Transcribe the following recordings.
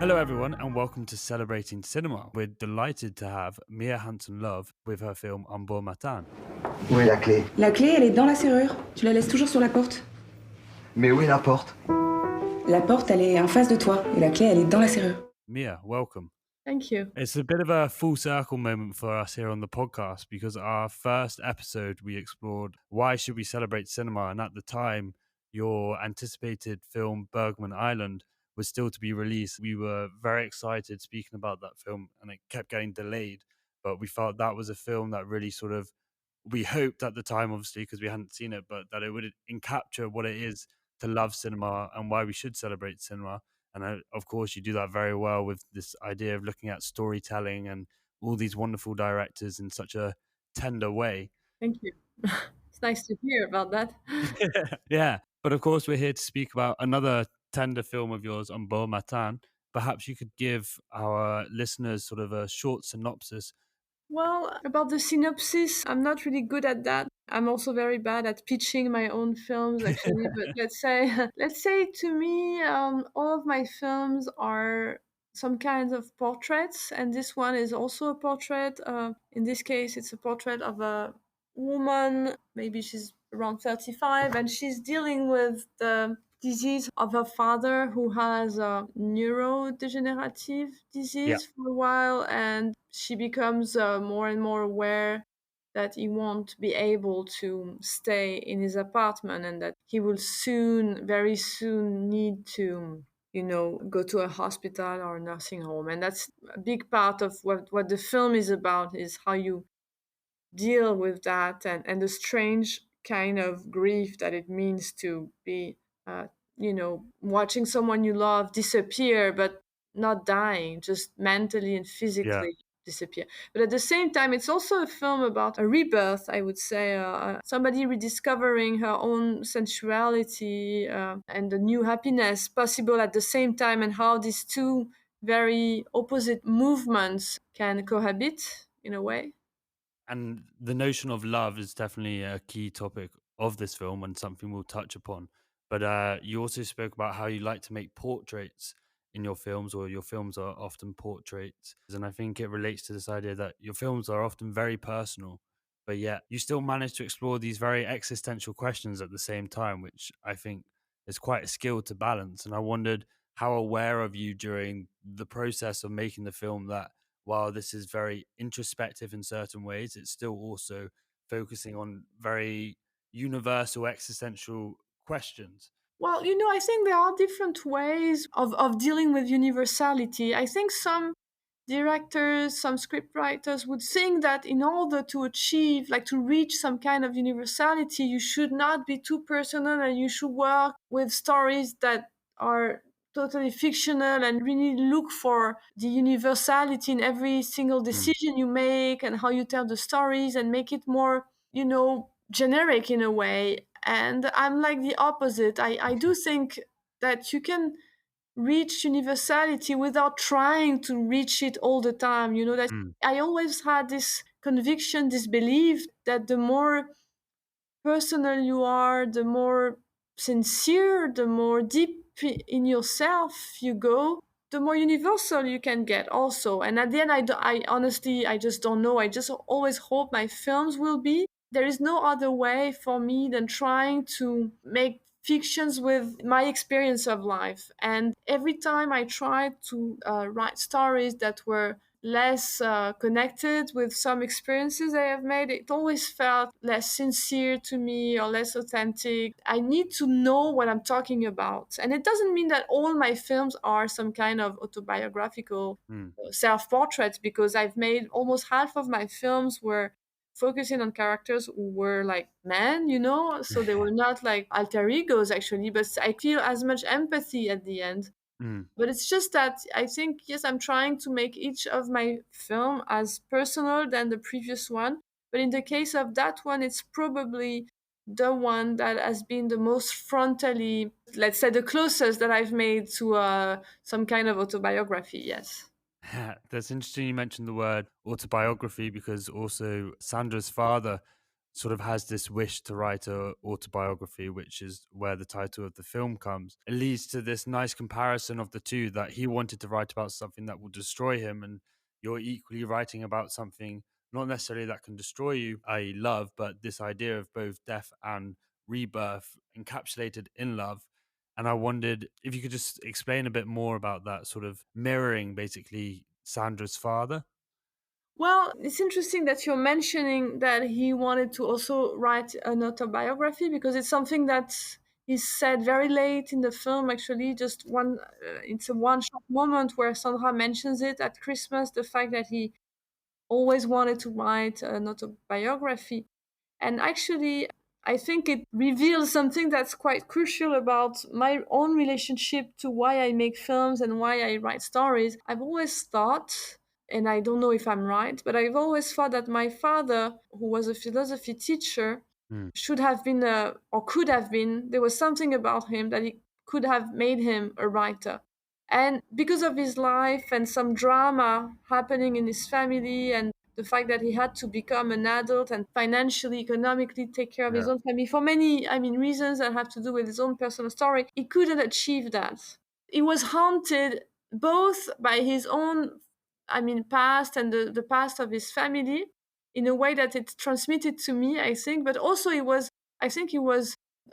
Hello, everyone, and welcome to Celebrating Cinema. We're delighted to have Mia Hansen-Løve with her film Un Beau Matin. Où est la clé? La clé, elle est dans la serrure. Tu la laisses toujours sur la porte. Mais où est la porte? La porte, elle est en face de toi, et la clé, elle est dans la serrure. Mia, welcome. Thank you. It's a bit of a full circle moment for us here on the podcast because our first episode we explored why should we celebrate cinema, and at the time your anticipated film Bergman Island was still to be released. We were very excited speaking about that film and it kept getting delayed, but we felt that was a film that really sort of, we hoped at the time obviously because we hadn't seen it, but that it would encapture what it is to love cinema and why we should celebrate cinema. And of course, you do that very well with this idea of looking at storytelling and all these wonderful directors in such a tender way. Thank you. It's nice to hear about that. Yeah. But of course, we're here to speak about another tender film of yours, Un Beau Matin. Perhaps you could give our listeners sort of a short synopsis. Well, about the synopsis, I'm not really good at that. I'm also very bad at pitching my own films, actually. But let's say to me, all of my films are some kinds of portraits, and this one is also a portrait. In this case, it's a portrait of a woman. Maybe she's around 35, and she's dealing with the disease of her father, who has a neurodegenerative disease for a while, and she becomes more and more aware that he won't be able to stay in his apartment and that he will very soon need to go to a hospital or a nursing home. And that's a big part of what the film is about, is how you deal with that and the strange kind of grief that it means to be watching someone you love disappear, but not dying, just mentally and physically disappear. But at the same time, it's also a film about a rebirth, I would say, somebody rediscovering her own sensuality and the new happiness possible at the same time, and how these two very opposite movements can cohabit in a way. And the notion of love is definitely a key topic of this film and something we'll touch upon. But you also spoke about how you like to make portraits in your films, or your films are often portraits. And I think it relates to this idea that your films are often very personal, but yet you still manage to explore these very existential questions at the same time, which I think is quite a skill to balance. And I wondered how aware of you during the process of making the film that while this is very introspective in certain ways, it's still also focusing on very universal existential questions. Well, I think there are different ways of dealing with universality. I think some directors, some scriptwriters would think that in order to achieve, to reach some kind of universality, you should not be too personal and you should work with stories that are totally fictional and really look for the universality in every single decision you make and how you tell the stories and make it more, generic in a way. And I'm like the opposite. I do think that you can reach universality without trying to reach it all the time. That I always had this conviction, this belief that the more personal you are, the more sincere, the more deep in yourself you go, the more universal you can get also. And at the end, I honestly, I just don't know. I just always hope my films will be. There is no other way for me than trying to make fictions with my experience of life. And every time I tried to write stories that were less connected with some experiences I have made, it always felt less sincere to me or less authentic. I need to know what I'm talking about. And it doesn't mean that all my films are some kind of autobiographical self-portraits, because I've made almost half of my films were focusing on characters who were like men, so they were not like alter egos actually, but I feel as much empathy at the end. But it's just that I think, yes, I'm trying to make each of my film as personal than the previous one. But in the case of that one, it's probably the one that has been the most frontally, let's say, the closest that I've made to some kind of autobiography, yes. That's interesting you mentioned the word autobiography, because also Sandra's father sort of has this wish to write a autobiography, which is where the title of the film comes. It leads to this nice comparison of the two, that he wanted to write about something that will destroy him, and you're equally writing about something not necessarily that can destroy you, i.e. love, but this idea of both death and rebirth encapsulated in love. And I wondered if you could just explain a bit more about that sort of mirroring, basically, Sandra's father. Well, it's interesting that you're mentioning that he wanted to also write an autobiography, because it's something that is said very late in the film. Actually, just one, it's a one short moment where Sandra mentions it at Christmas, the fact that he always wanted to write an autobiography. And actually, I think it reveals something that's quite crucial about my own relationship to why I make films and why I write stories. I've always thought, and I don't know if I'm right, but I've always thought that my father, who was a philosophy teacher, Mm. should have been, or could have been, there was something about him that he could have made him a writer. And because of his life and some drama happening in his family, and the fact that he had to become an adult and financially, economically take care of his Yeah. own family for many, reasons that have to do with his own personal story, he couldn't achieve that. He was haunted both by his own, past and the past of his family, in a way that it transmitted to me, I think, but also he was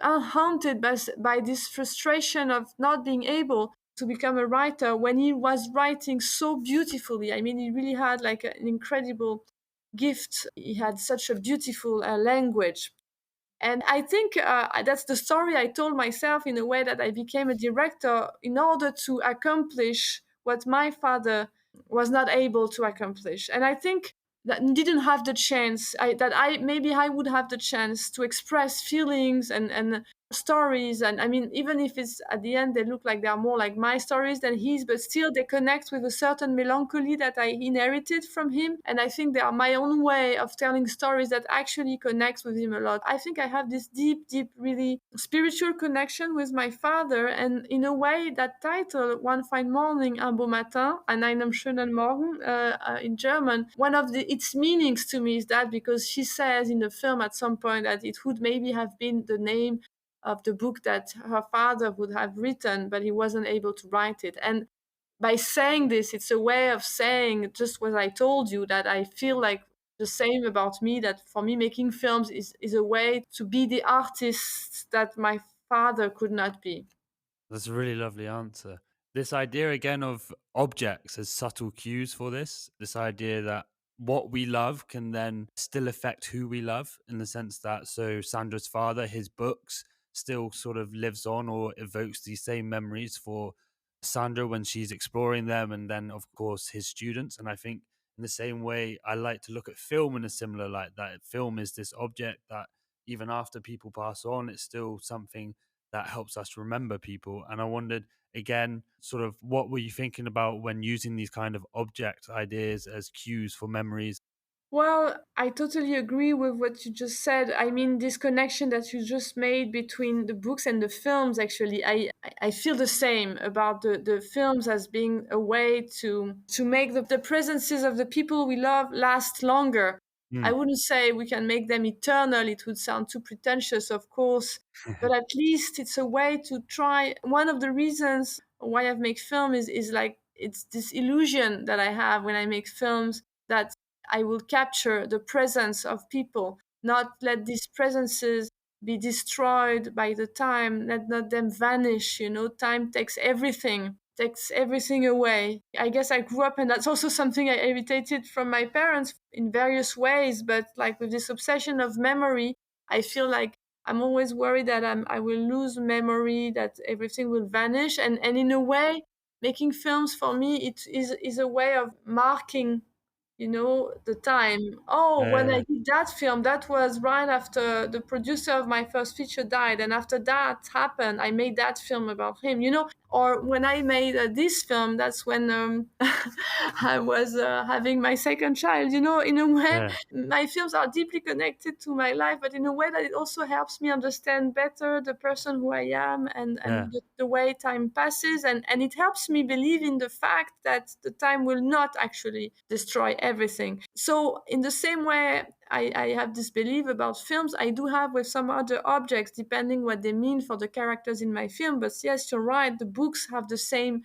haunted by this frustration of not being able to become a writer when he was writing so beautifully. I mean, he really had like an incredible gift. He had such a beautiful language. And I think that's the story I told myself, in a way that I became a director in order to accomplish what my father was not able to accomplish. And I think that didn't have the chance, that I maybe I would have the chance to express feelings and stories. And I mean, even if it's at the end they look like they're more like my stories than his, but still they connect with a certain melancholy that I inherited from him. And I think they are my own way of telling stories that actually connects with him a lot. I think I have this deep, really spiritual connection with my father. And in a way, that title, One Fine Morning, Un Beau Matin, an einem schönen Morgen, in German, one of its meanings to me is that because she says in the film at some point that it would maybe have been the name of the book that her father would have written, but he wasn't able to write it. And by saying this, it's a way of saying just what I told you, that I feel like the same about me, that for me, making films is a way to be the artist that my father could not be. That's a really lovely answer. This idea again of objects as subtle cues for this idea that what we love can then still affect who we love, in the sense that, so Sandra's father, his books still sort of lives on or evokes these same memories for Sandra when she's exploring them, and then of course his students. And I think in the same way, I like to look at film in a similar light, that film is this object that even after people pass on, it's still something that helps us remember people. And I wondered, again, sort of what were you thinking about when using these kind of object ideas as cues for memories? Well, I totally agree with what you just said. I mean, this connection that you just made between the books and the films, actually, I feel the same about the films as being a way to make the presences of the people we love last longer. I Mm. wouldn't say we can make them eternal. It would sound too pretentious, of course, but at least it's a way to try. One of the reasons why I make film is like, it's this illusion that I have when I make films, that I will capture the presence of people, not let these presences be destroyed by the time, let not them vanish. You know, time takes everything away. I guess I grew up, and that's also something I imitated from my parents in various ways, but like with this obsession of memory, I feel like I'm always worried that I will lose memory, that everything will vanish. And in a way, making films for me, it is a way of marking, the time. Oh, when I Uh, did that film, that was right after the producer of my first feature died. And after that happened, I made that film about him. Or when I made this film, that's when I was having my second child. In a way, Yeah, my films are deeply connected to my life, but in a way that it also helps me understand better the person who I am, yeah. and the way time passes, and it helps me believe in the fact that the time will not actually destroy everything. So in the same way I have this belief about films, I do have with some other objects, depending what they mean for the characters in my film. But yes, you're right, the books have the same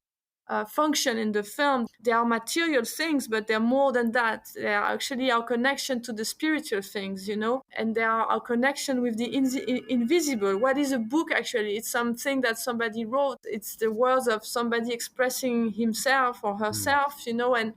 function in the film. They are material things, but they're more than that. They are actually our connection to the spiritual things, and they are our connection with the invisible. What is a book actually? It's something that somebody wrote. It's the words of somebody expressing himself or Mm, herself,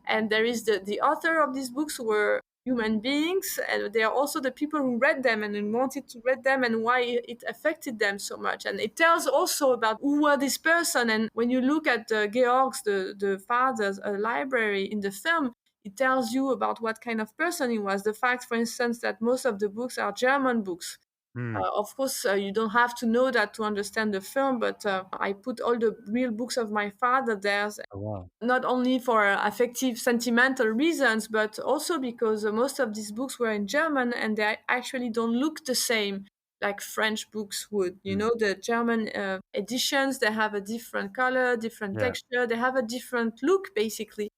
and there is the author of these books who were human beings, and they are also the people who read them and wanted to read them, and why it affected them so much. And it tells also about who were this person. And when you look at Georg's, the father's library in the film, it tells you about what kind of person he was. The fact, for instance, that most of the books are German books. mm. Of course, you don't have to know that to understand the film, but I put all the real books of my father there, Oh, wow. not only for affective, sentimental reasons, but also because most of these books were in German, and they actually don't look the same like French books would. Mm, The German editions, they have a different color, different yeah, texture, they have a different look, basically.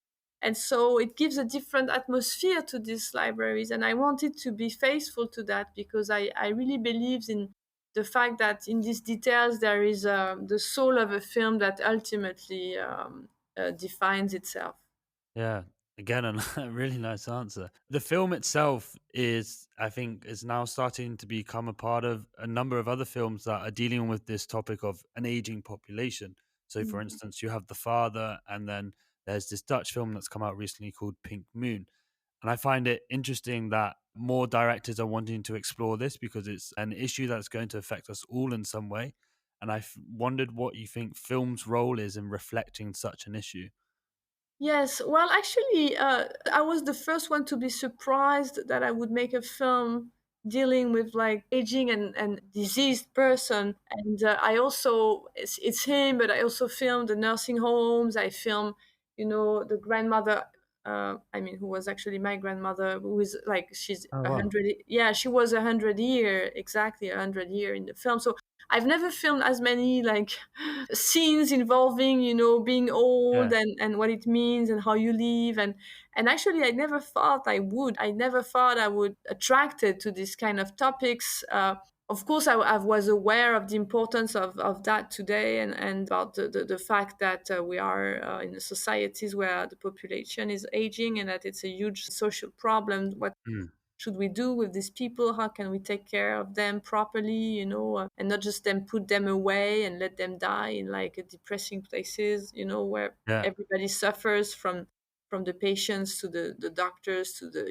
And so it gives a different atmosphere to these libraries. And I wanted to be faithful to that, because I really believe in the fact that in these details there is the soul of a film that ultimately defines itself. yeah. Again, a really nice answer. The film itself is, I think, is now starting to become a part of a number of other films that are dealing with this topic of an aging population. So, for Mm. instance, you have The Father, and then there's this Dutch film that's come out recently called Pink Moon. And I find it interesting that more directors are wanting to explore this because it's an issue that's going to affect us all in some way. And wondered what you think film's role is in reflecting such an issue. Yes, well, actually, I was the first one to be surprised that I would make a film dealing with like aging and diseased person. And I also, it's him, but I also filmed the nursing homes. I filmed, the grandmother. I mean, who was actually my grandmother, who is like she's Oh, a wow. hundred. Yeah, she was 100 year, exactly 100 year in the film. So I've never filmed as many like scenes involving being old Yeah. and what it means and how you live, and actually I never thought I would attracted to this kind of topics. Of course, I was aware of the importance of that today, and about the fact that we are in societies where the population is aging, and that it's a huge social problem. What Mm, should we do with these people? How can we take care of them properly, and not just then put them away and let them die in like depressing places, where yeah. everybody suffers from the patients to the doctors to the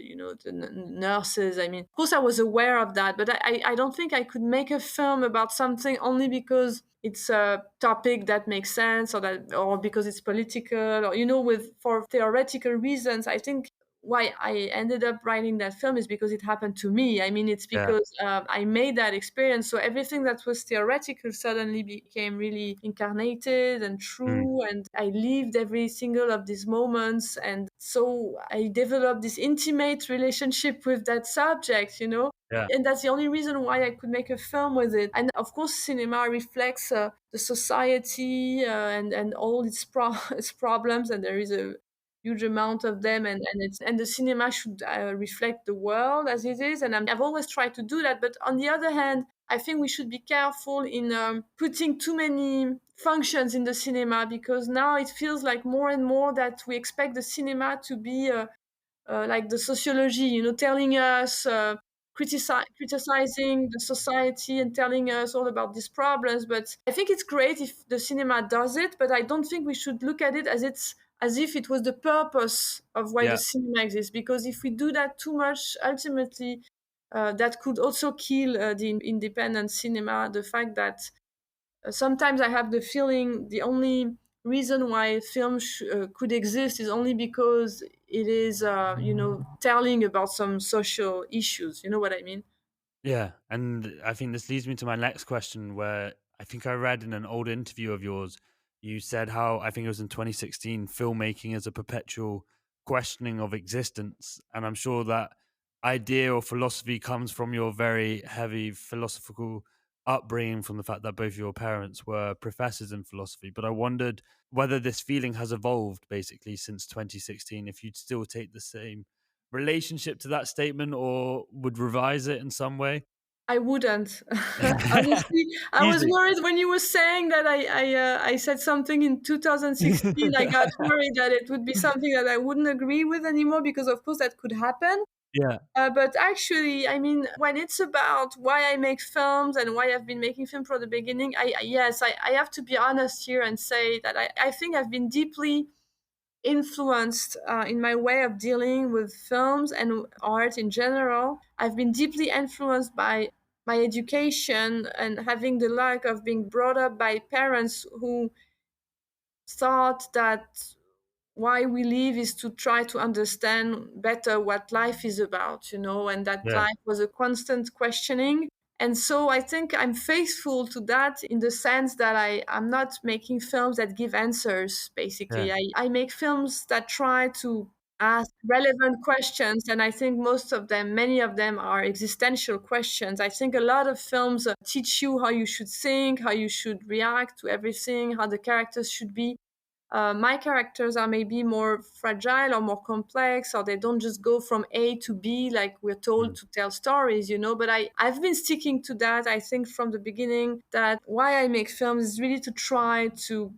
the nurses. I mean, of course, I was aware of that, but I don't think I could make a film about something only because it's a topic that makes sense, or because it's political, or with for theoretical reasons. I think why I ended up writing that film is because it happened to me. I mean, it's Yeah. because I made that experience. So everything that was theoretical suddenly became really incarnated and Mm, true. And I lived every single of these moments. And so I developed this intimate relationship with that subject. yeah. And that's the only reason why I could make a film with it. And of course, cinema reflects the society and all its its problems, and there is a huge amount of them, and the cinema should reflect the world as it is, and I've always tried to do that. But on the other hand, I think we should be careful in putting too many functions in the cinema, because now it feels like more and more that we expect the cinema to be like the sociology, telling us, criticizing the society and telling us all about these problems. But I think it's great if the cinema does it, but I don't think we should look at it as if it was the purpose of why the Yeah. cinema exists. Because if we do that too much, ultimately, that could also kill the independent cinema. The fact that sometimes I have the feeling the only reason why film could exist is only because it is, telling about some social issues. You know what I mean? Yeah. And I think this leads me to my next question, where I think I read in an old interview of yours, you said how, I think it was in 2016, filmmaking is a perpetual questioning of existence. And I'm sure that idea or philosophy comes from your very heavy philosophical upbringing, from the fact that both your parents were professors in philosophy. But I wondered whether this feeling has evolved basically since 2016, if you'd still take the same relationship to that statement or would revise it in some way. I wouldn't. Honestly, I was Easy. worried when you were saying that I said something in 2016. I got worried that it would be something that I wouldn't agree with anymore because, of course, that could happen. Yeah, But actually, I mean, when it's about why I make films and why I've been making film from the beginning, I have to be honest here and say that I think I've been deeply influenced in my way of dealing with films and art in general. I've been deeply influenced by my education and having the luck of being brought up by parents who thought that why we live is to try to understand better what life is about, and that yeah, life was a constant questioning. And so I think I'm faithful to that in the sense that I'm not making films that give answers, yeah, basically. I make films that try to ask relevant questions. And I think many of them are existential questions. I think a lot of films teach you how you should think, how you should react to everything, how the characters should be. My characters are maybe more fragile or more complex, or they don't just go from A to B like we're told mm, to tell stories, But I've been sticking to that, I think, from the beginning, that why I make films is really to try to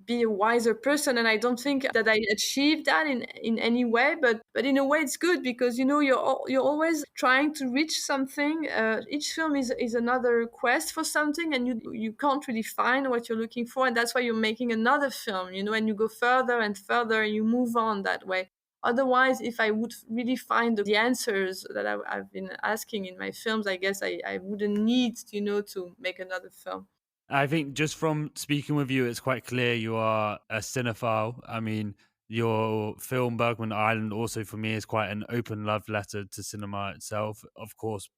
be a wiser person. And I don't think that I achieved that in any way, but in a way it's good because you're always trying to reach something. Each film is another quest for something, and you can't really find what you're looking for, and that's why you're making another film, and you go further and further and you move on that way. Otherwise, if I would really find the answers that I've been asking in my films, I guess I wouldn't need to make another film. I think just from speaking with you, it's quite clear you are a cinephile. I mean, your film Bergman Island also for me is quite an open love letter to cinema itself, of course,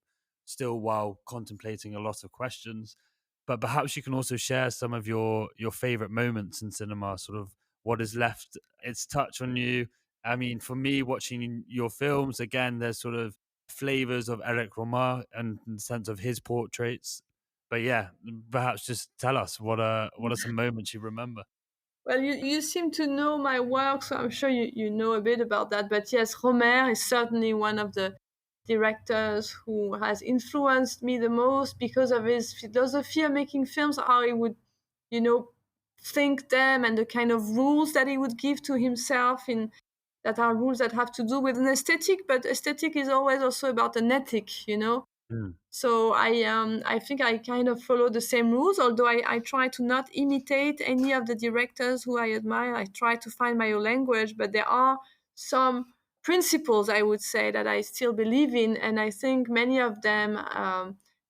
still while contemplating a lot of questions. But perhaps you can also share some of your favorite moments in cinema, sort of what has left its touch on you. I mean, for me, watching your films, again, there's sort of flavors of Eric Romer and the sense of his portraits, but yeah, perhaps just tell us what are some moments you remember? Well, you seem to know my work, so I'm sure you know a bit about that. But yes, Romer is certainly one of the directors who has influenced me the most because of his philosophy of making films, how he would, you know, think them and the kind of rules that he would give to himself in that are rules that have to do with an aesthetic, but aesthetic is always also about an ethic. Mm, So I think I kind of follow the same rules, although I try to not imitate any of the directors who I admire. I try to find my own language, but there are some principles, I would say, that I still believe in, and I think many of them,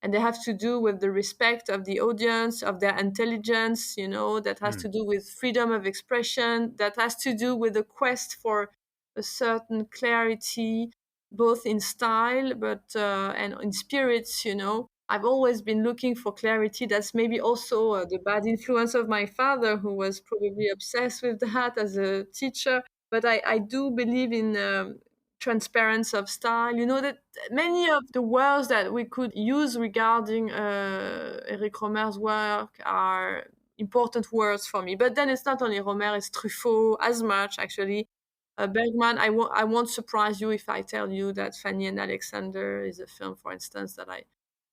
and they have to do with the respect of the audience, of their intelligence, that has mm, to do with freedom of expression, that has to do with the quest for a certain clarity, both in style but and in spirits. I've always been looking for clarity. That's maybe also the bad influence of my father, who was probably obsessed with that as a teacher. But I do believe in transparency of style. That many of the words that we could use regarding Eric Romer's work are important words for me. But then it's not only Romer, it's Truffaut as much, actually. Bergman, I won't surprise you if I tell you that Fanny and Alexander is a film, for instance, that I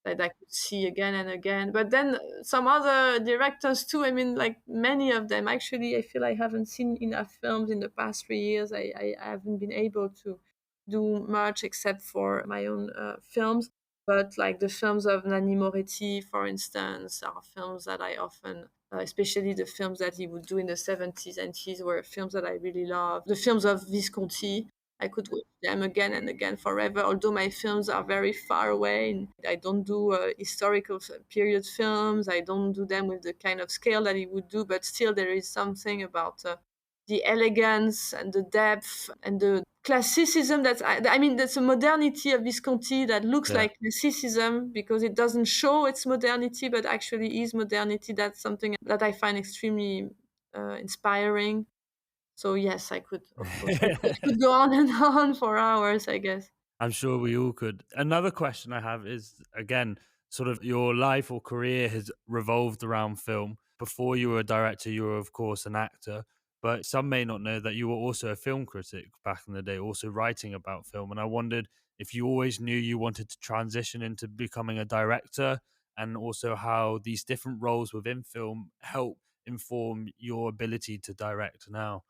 could see again and again. But then some other directors too. I mean, like many of them. Actually, I feel I haven't seen enough films in the past 3 years. I haven't been able to do much except for my own films. But like the films of Nanni Moretti, for instance, are films that I often, especially the films that he would do in the 70s and 80s, were films that I really love. The films of Visconti, I could watch them again and again forever, although my films are very far away. I don't do historical period films. I don't do them with the kind of scale that he would do, but still there is something about the elegance and the depth and the classicism. I mean, that's a modernity of Visconti that looks Yeah. like classicism because it doesn't show its modernity, but actually is modernity. That's something that I find extremely inspiring. So yes, I could, of course, I could go on and on for hours, I guess. I'm sure we all could. Another question I have is, again, sort of your life or career has revolved around film. Before you were a director, you were, of course, an actor. But some may not know that you were also a film critic back in the day, also writing about film. And I wondered if you always knew you wanted to transition into becoming a director, and also how these different roles within film help inform your ability to direct now.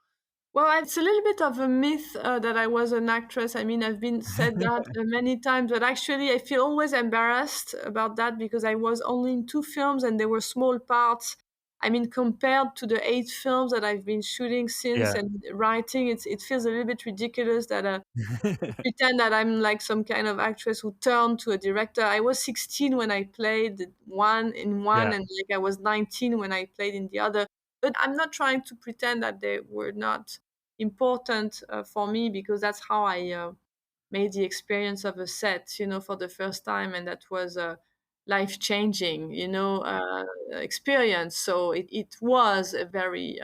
Well, it's a little bit of a myth that I was an actress. I mean, I've been said that many times, but actually, I feel always embarrassed about that because I was only in 2 films and they were small parts. I mean, compared to the 8 films that I've been shooting since Yeah. and writing, it feels a little bit ridiculous that pretend that I'm like some kind of actress who turned to a director. I was 16 when I played one, Yeah. and like I was 19 when I played in the other. But I'm not trying to pretend that they were not important for me because that's how I made the experience of a set, for the first time, and that was a life changing, experience. So it was a very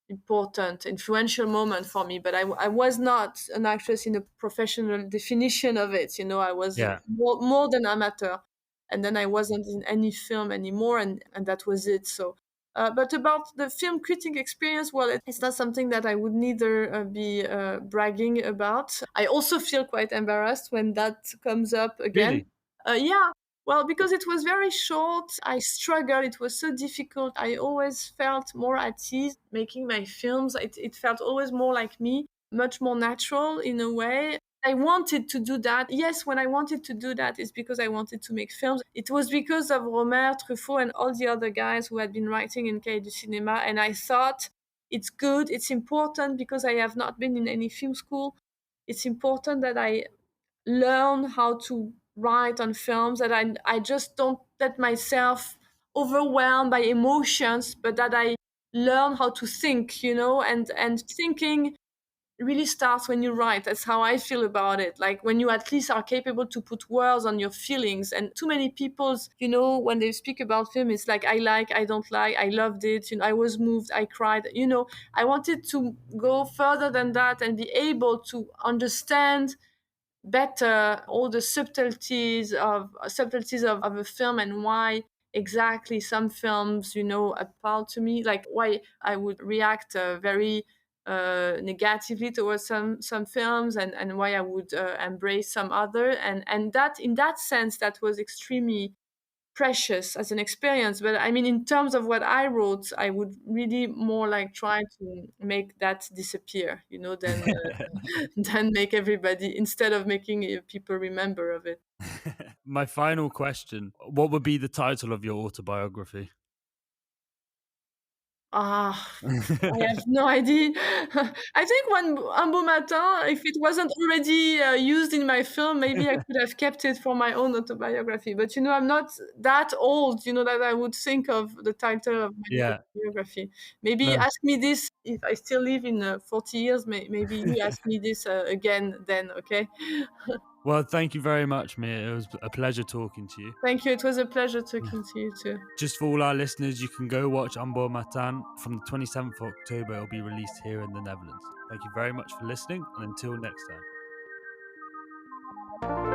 important, influential moment for me. But I was not an actress in a professional definition of it. I was Yeah. more than amateur. And then I wasn't in any film anymore, and that was it. So, but about the film critic experience, well, it's not something that I would neither be bragging about. I also feel quite embarrassed when that comes up again. Really? Yeah, well, because it was very short, I struggled. It was so difficult. I always felt more at ease making my films. It felt always more like me, much more natural in a way. I wanted to do that. Yes, when I wanted to do that, it's because I wanted to make films. It was because of Romer, Truffaut, and all the other guys who had been writing in Cahiers du Cinéma. And I thought it's good, it's important because I have not been in any film school. It's important that I learn how to write on films, that I just don't let myself overwhelmed by emotions, but that I learn how to think, and thinking really starts when you write. That's how I feel about it. Like when you at least are capable to put words on your feelings. And too many people's, when they speak about film, it's like I don't like, I loved it, I was moved, I cried. I wanted to go further than that and be able to understand better all the subtleties of a film and why exactly some films appeal to me, like why I would react very negatively towards some films, and why I would embrace some other, and that in that sense that was extremely precious as an experience. But I mean, in terms of what I wrote, I would really more like try to make that disappear, than than make everybody, instead of making people remember of it. My final question, what would be the title of your autobiography? Ah, I have no idea. I think Un Beau Matin, if it wasn't already used in my film, maybe I could have kept it for my own autobiography. But I'm not that old, that I would think of the title of my Yeah. autobiography. Maybe No. ask me this if I still live in 40 years. Maybe you ask me this again then, okay? Well, thank you very much, Mia. It was a pleasure talking to you. Thank you. It was a pleasure talking to you too. Just for all our listeners, you can go watch Un Beau Matin from the 27th of October. It'll be released here in the Netherlands. Thank you very much for listening, and until next time.